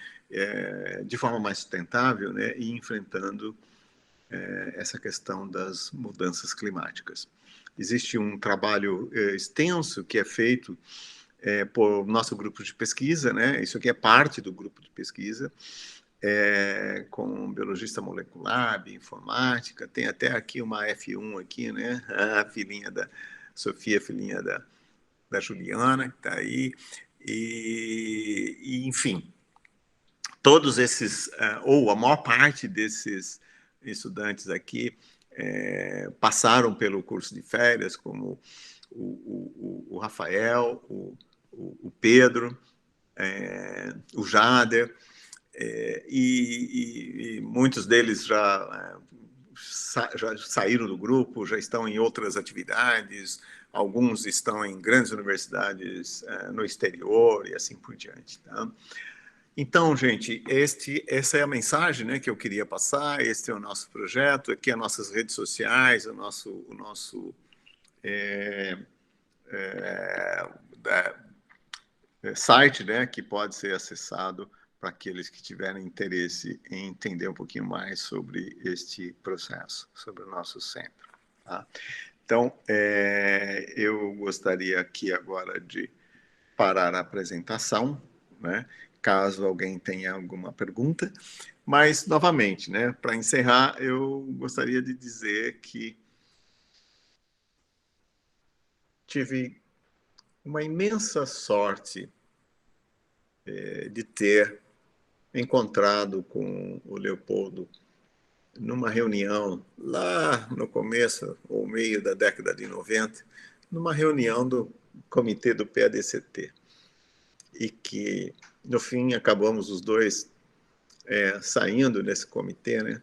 de forma mais sustentável, né, e enfrentando essa questão das mudanças climáticas. Existe um trabalho extenso que é feito por nosso grupo de pesquisa, né, isso aqui é parte do grupo de pesquisa, com biologista molecular, bioinformática, tem até aqui uma F1 aqui, né, a filhinha da Sofia, filhinha da Juliana, que está aí, e enfim, todos esses, ou a maior parte desses estudantes aqui passaram pelo curso de férias, como o Rafael, o Pedro, o Jader, e muitos deles já saíram do grupo, já estão em outras atividades, alguns estão em grandes universidades no exterior e assim por diante. Tá? Então, gente, essa é a mensagem, né, que eu queria passar, este é o nosso projeto, aqui as nossas redes sociais, o nosso site, né, que pode ser acessado para aqueles que tiverem interesse em entender um pouquinho mais sobre este processo, sobre o nosso centro. Tá? Então, eu gostaria aqui agora de parar a apresentação, né, caso alguém tenha alguma pergunta, mas, novamente, né, para encerrar, eu gostaria de dizer que tive uma imensa sorte de ter encontrado com o Leopoldo numa reunião lá no começo ou meio da década de 90, numa reunião do comitê do PADCT, e que, no fim, acabamos os dois saindo desse comitê, né?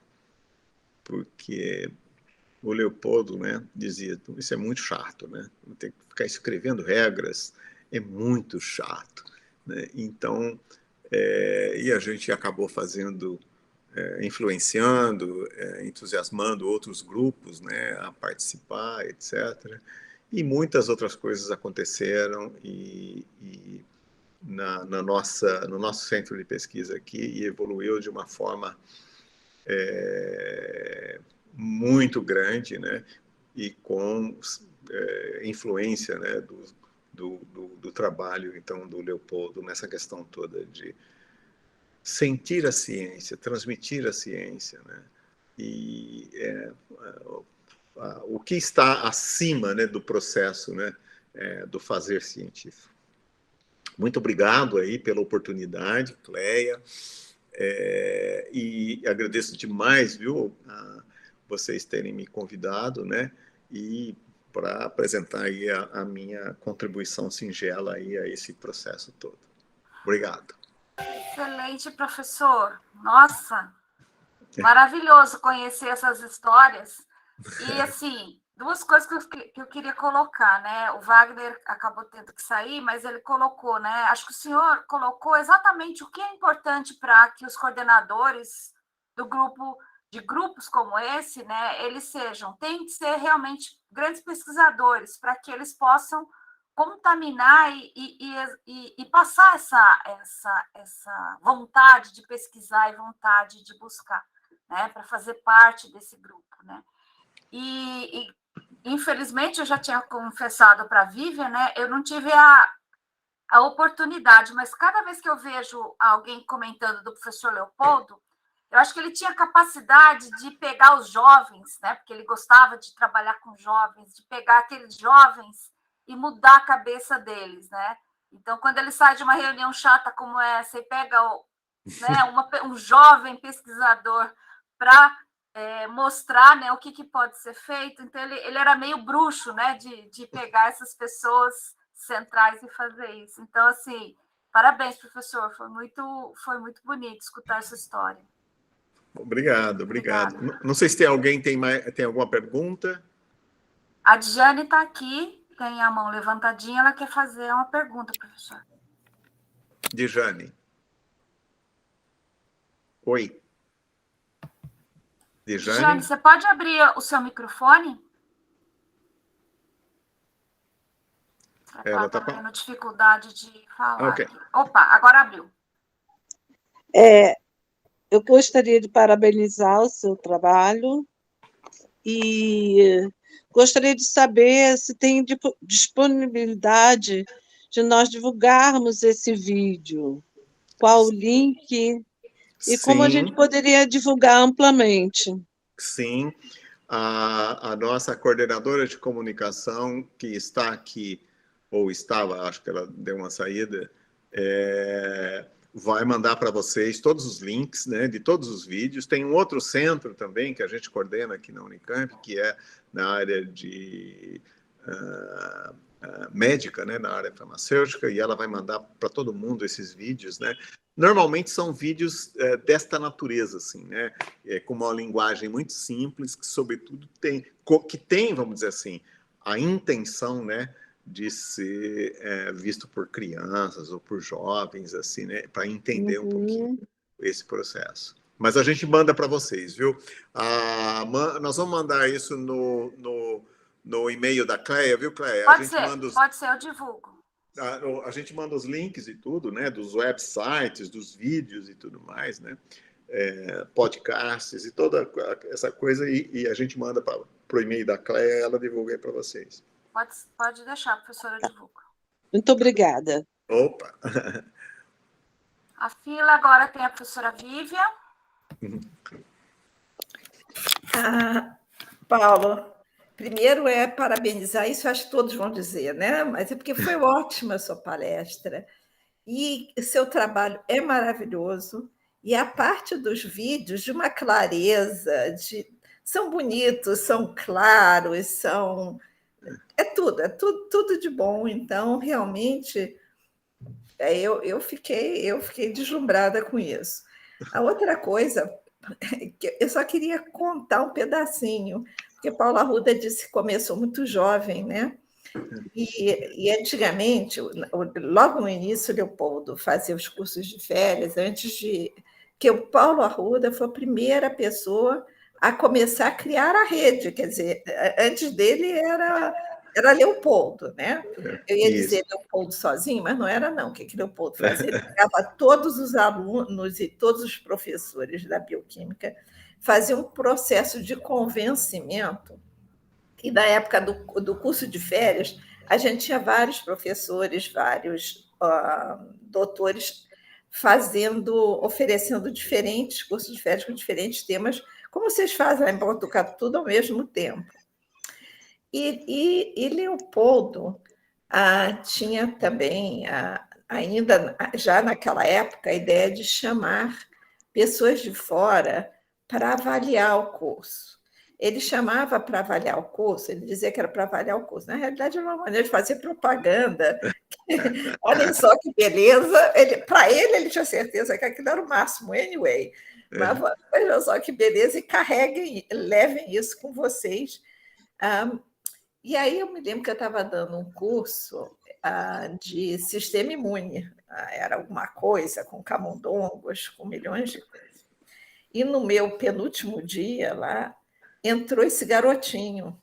Porque o Leopoldo, né, dizia, isso é muito chato, né? Tem que ficar escrevendo regras, é muito chato, né? Então, e a gente acabou fazendo, influenciando, entusiasmando outros grupos, né, a participar, etc. E muitas outras coisas aconteceram no nosso centro de pesquisa aqui, e evoluiu de uma forma muito grande, né, e com influência, né, do trabalho, então, do Leopoldo nessa questão toda de sentir a ciência, transmitir a ciência, né, e o que está acima, né, do processo, né, do fazer científico. Muito obrigado aí pela oportunidade, Cleia, e agradeço demais, viu, vocês terem me convidado, né, e para apresentar aí a minha contribuição singela aí a esse processo todo. Obrigado. Excelente, professor. Nossa, maravilhoso conhecer essas histórias. E, assim, duas coisas que eu queria colocar, né? O Wagner acabou tendo que sair, mas ele colocou, né? Acho que o senhor colocou exatamente o que é importante para que os coordenadores de grupos como esse, né, eles tem que ser realmente grandes pesquisadores, para que eles possam contaminar e passar essa vontade de pesquisar e vontade de buscar, né, para fazer parte desse grupo, né? E infelizmente, eu já tinha confessado para a Vivian, né, eu não tive a oportunidade, mas cada vez que eu vejo alguém comentando do professor Leopoldo, eu acho que ele tinha capacidade de pegar os jovens, né, porque ele gostava de trabalhar com jovens, de pegar aqueles jovens e mudar a cabeça deles, né? Então, quando ele sai de uma reunião chata como essa e pega um jovem pesquisador para mostrar, né, o que pode ser feito, então ele era meio bruxo, né, de pegar essas pessoas centrais e fazer isso. Então, assim, parabéns, professor, foi muito bonito escutar essa história. Obrigado. Não sei se alguém tem alguma pergunta. A Diane está aqui, tem a mão levantadinha, ela quer fazer uma pergunta, professor. Dijane. Oi. Dijane, você pode abrir o seu microfone? Ela Está está... tendo dificuldade de falar. Ok. Aqui. Opa, agora abriu. Eu gostaria de parabenizar o seu trabalho e gostaria de saber se tem disponibilidade de nós divulgarmos esse vídeo. Qual o link e como a gente Sim, poderia divulgar amplamente. sim. A nossa coordenadora de comunicação, que está aqui, ou estava, acho que ela deu uma saída, vai mandar para vocês todos os links, né, de todos os vídeos. Tem um outro centro também que a gente coordena aqui na Unicamp, que é na área de médica, né, na área farmacêutica, e ela vai mandar para todo mundo esses vídeos, né. Normalmente são vídeos desta natureza, assim, né, com uma linguagem muito simples, que sobretudo tem, vamos dizer assim, a intenção, né, de ser visto por crianças ou por jovens, assim, né, para entender um pouquinho esse processo. Mas a gente manda para vocês, viu? Nós vamos mandar isso no e-mail da Cleia, viu, Cleia? Pode ser, eu divulgo. A gente manda os links e tudo, né? Dos websites, dos vídeos e tudo mais, né? Podcasts e toda essa coisa, e a gente manda para o e-mail da Cleia, ela divulga aí para vocês. Pode deixar, professora, eu divulgo. Muito obrigada. Opa! A fila agora tem a professora Vívia. Paulo, primeiro parabenizar, isso acho que todos vão dizer, né? Mas é porque foi ótima a sua palestra. E seu trabalho é maravilhoso. E a parte dos vídeos, de uma clareza, são bonitos, são claros, é tudo de bom. Então, realmente, eu fiquei deslumbrada com isso. A outra coisa, eu só queria contar um pedacinho, porque Paulo Arruda disse que começou muito jovem, né? E antigamente, logo no início, Leopoldo fazia os cursos de férias, que o Paulo Arruda foi a primeira pessoa a começar a criar a rede, quer dizer, antes dele era Leopoldo, né? Eu ia dizer Leopoldo sozinho, mas não era, não. O que Leopoldo fazia? Ele pegava todos os alunos e todos os professores da bioquímica, fazia um processo de convencimento, e na época do curso de férias, a gente tinha vários professores, vários doutores oferecendo diferentes cursos de férias com diferentes temas, como vocês fazem lá em Botucatu, tudo ao mesmo tempo. E Leopoldo tinha também, ainda já naquela época, a ideia de chamar pessoas de fora para avaliar o curso. Ele chamava para avaliar o curso, ele dizia que era para avaliar o curso. Na realidade, era uma maneira de fazer propaganda. Olhem só que beleza. Para ele tinha certeza que aquilo era o máximo, anyway. Mas olha só que beleza, e levem isso com vocês. E aí eu me lembro que eu estava dando um curso de sistema imune. Era alguma coisa com camundongos, com milhões de coisas. E no meu penúltimo dia lá, entrou esse garotinho.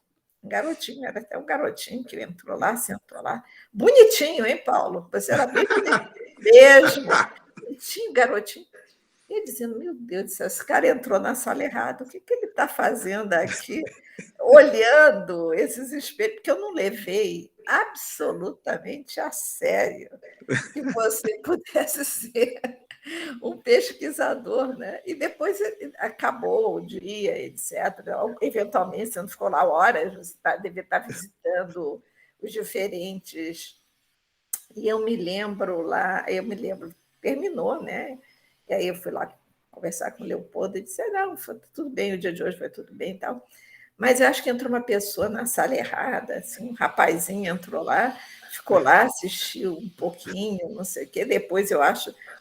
Era até um garotinho que entrou lá, sentou lá. Bonitinho, hein, Paulo? Você era bem mesmo. Bonitinho, garotinho. E eu dizendo, meu Deus do céu, esse cara entrou na sala errada. O que ele está fazendo aqui? Olhando esses espelhos, porque eu não levei absolutamente a sério que você pudesse ser um pesquisador, né? E depois acabou o dia, etc. Eventualmente, você não ficou lá horas, você deve estar visitando os diferentes. E eu me lembro, terminou, né? E aí eu fui lá conversar com o Leopoldo e disse, não, foi tudo bem, o dia de hoje foi tudo bem e tal. Mas eu acho que entrou uma pessoa na sala errada, assim, um rapazinho entrou lá, ficou lá, assistiu um pouquinho, não sei o quê, depois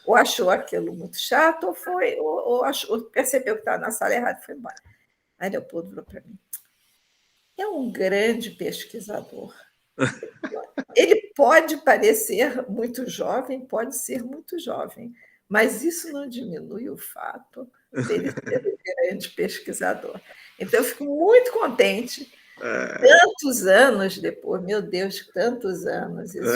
ou achou aquilo muito chato, ou percebeu que estava na sala errada e foi embora. Aí Leopoldo falou para mim, é um grande pesquisador. Ele pode parecer muito jovem, pode ser muito jovem, mas isso não diminui o fato dele ser um grande pesquisador. Então, eu fico muito contente Tantos anos depois, meu Deus, tantos anos. Isso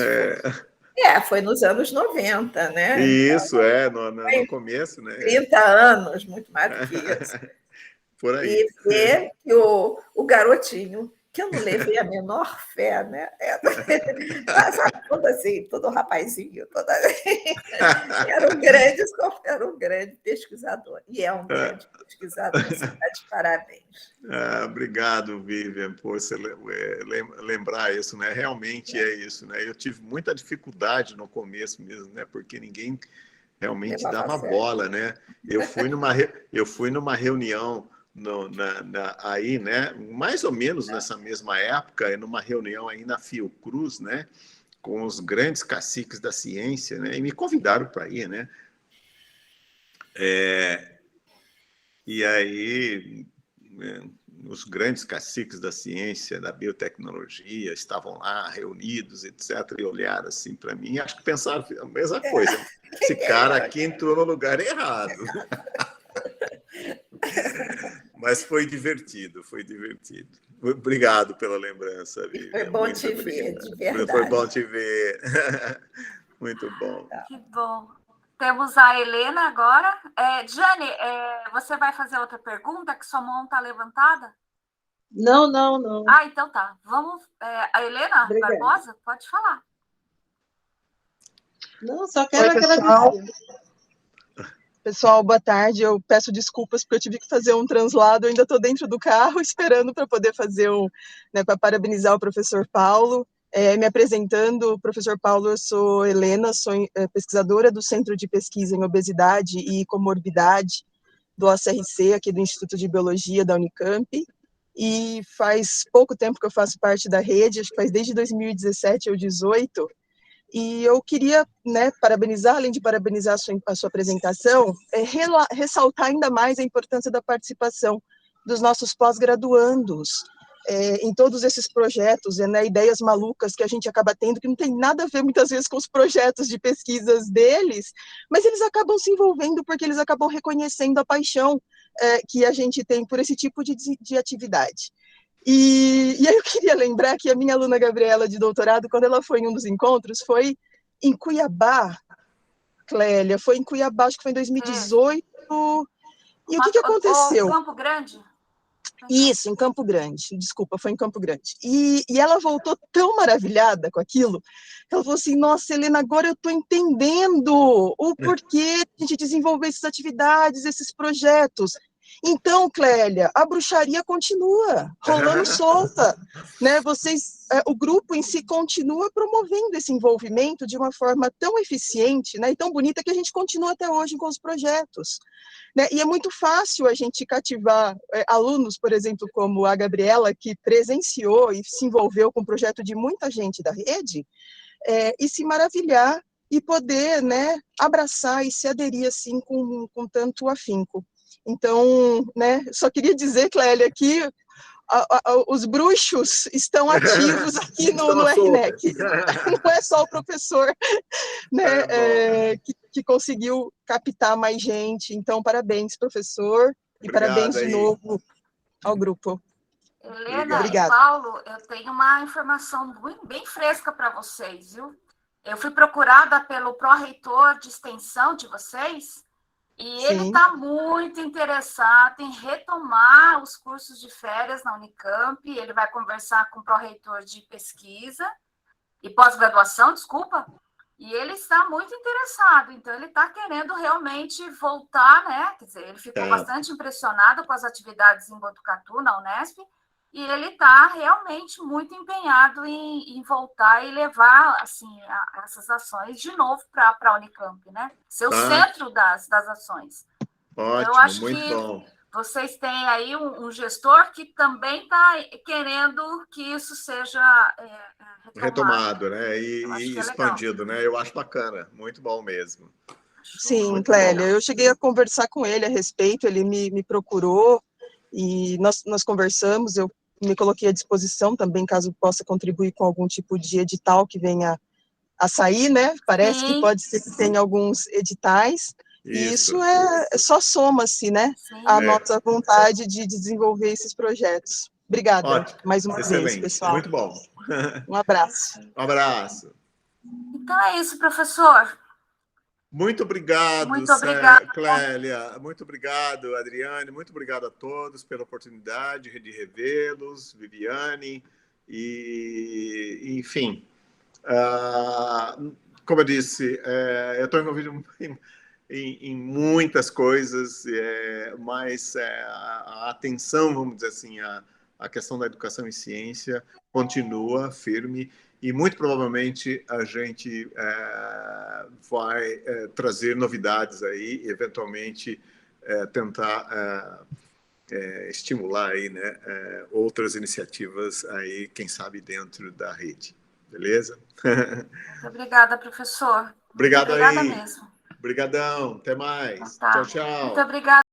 foi nos anos 90, né? Isso, no começo, né? 30 anos, muito mais do que isso. Por aí. E ver que o garotinho, que eu não levei a menor fé, né? Todo assim, todo rapazinho, era um grande pesquisador. E é um grande pesquisador. Você está de parabéns. Obrigado, Vivian, por você lembrar isso, né? Realmente é isso, né? Eu tive muita dificuldade no começo mesmo, né? Porque ninguém realmente dava bola, né? Eu fui numa reunião aí, né? Mais ou menos nessa mesma época, numa reunião aí na Fiocruz, né? Com os grandes caciques da ciência, né? E me convidaram para ir, né? E aí, os grandes caciques da ciência, da biotecnologia, estavam lá reunidos, etc., e olharam assim para mim, e acho que pensaram a mesma coisa. Esse cara aqui entrou no lugar errado. Mas foi divertido, foi divertido. Obrigado pela lembrança, Vivian. Foi bom te ver, de verdade. Foi bom te ver. Muito bom. Que bom. Temos a Helena agora. Jane, você vai fazer outra pergunta, que sua mão está levantada? Não. Então tá. Vamos. A Helena Obrigada. Barbosa, pode falar. Não, só quero agradecer. Pessoal, boa tarde. Eu peço desculpas porque eu tive que fazer um translado. Eu ainda estou dentro do carro esperando para poder fazer para parabenizar o professor Paulo. Me apresentando, professor Paulo, eu sou Helena, sou pesquisadora do Centro de Pesquisa em Obesidade e Comorbidade do ACRC, aqui do Instituto de Biologia da Unicamp, e faz pouco tempo que eu faço parte da rede, acho que faz desde 2017 ou 2018, e eu queria, parabenizar, além de parabenizar a sua apresentação, ressaltar ainda mais a importância da participação dos nossos pós-graduandos em todos esses projetos, ideias malucas que a gente acaba tendo, que não tem nada a ver muitas vezes com os projetos de pesquisas deles, mas eles acabam se envolvendo porque eles acabam reconhecendo a paixão que a gente tem por esse tipo de atividade. E aí eu queria lembrar que a minha aluna Gabriela, de doutorado, quando ela foi em um dos encontros, foi em Cuiabá, Clélia, foi em Cuiabá, acho que foi em 2018, e o que aconteceu? Campo Grande? Isso, em Campo Grande, desculpa, foi em Campo Grande. E ela voltou tão maravilhada com aquilo, ela falou assim, nossa, Helena, agora eu estou entendendo o porquê de a gente desenvolver essas atividades, esses projetos. Então, Clélia, a bruxaria continua rolando solta, o grupo em si continua promovendo esse envolvimento de uma forma tão eficiente, e tão bonita que a gente continua até hoje com os projetos. E é muito fácil a gente cativar alunos, por exemplo, como a Gabriela, que presenciou e se envolveu com o projeto de muita gente da rede, e se maravilhar e poder abraçar e se aderir assim com tanto afinco. Então, só queria dizer, Clélia, que os bruxos estão ativos aqui no RNEC. Não é só o professor que conseguiu captar mais gente. Então, parabéns, professor, e Obrigado, parabéns de novo ao grupo. Helena e Paulo, eu tenho uma informação bem fresca para vocês, viu? Eu fui procurada pelo pró-reitor de extensão de vocês, e ele está muito interessado em retomar os cursos de férias na Unicamp. Ele vai conversar com o pró-reitor de pesquisa e pós-graduação, desculpa, e ele está muito interessado. Então, ele está querendo realmente voltar, Quer dizer, ele ficou bastante impressionado com as atividades em Botucatu, na Unesp, e ele está realmente muito empenhado em voltar e levar assim, essas ações de novo para a Unicamp, ser o centro das ações. Ótimo, eu acho muito que bom. Vocês têm aí um gestor que também está querendo que isso seja retomado, e expandido, Eu acho bacana, muito bom mesmo. Sim, muito Clélia, bom. Eu cheguei a conversar com ele a respeito, ele me procurou, e nós conversamos, eu me coloquei à disposição também, caso possa contribuir com algum tipo de edital que venha a sair, Parece que pode ser que tenha alguns editais, e isso só soma-se, a nossa vontade de desenvolver esses projetos. Obrigada Ótimo, mais uma vez, excelente, pessoal. muito bom. Um abraço. Um abraço. Então é isso, professor. Muito obrigado, Muito obrigada. Clélia. Muito obrigado, Adriane. Muito obrigado a todos pela oportunidade de revê-los, Viviane. E, enfim, como eu disse, eu estou envolvido em muitas coisas, mas a atenção, vamos dizer assim, a questão da educação e ciência continua firme. E muito provavelmente a gente vai trazer novidades aí, eventualmente tentar estimular aí, né, outras iniciativas aí, quem sabe dentro da rede. Beleza? Muito obrigada, professor. Obrigado Muito obrigada aí. mesmo. Obrigadão. Até mais. Então, tá. Tchau, tchau. Muito obrigada.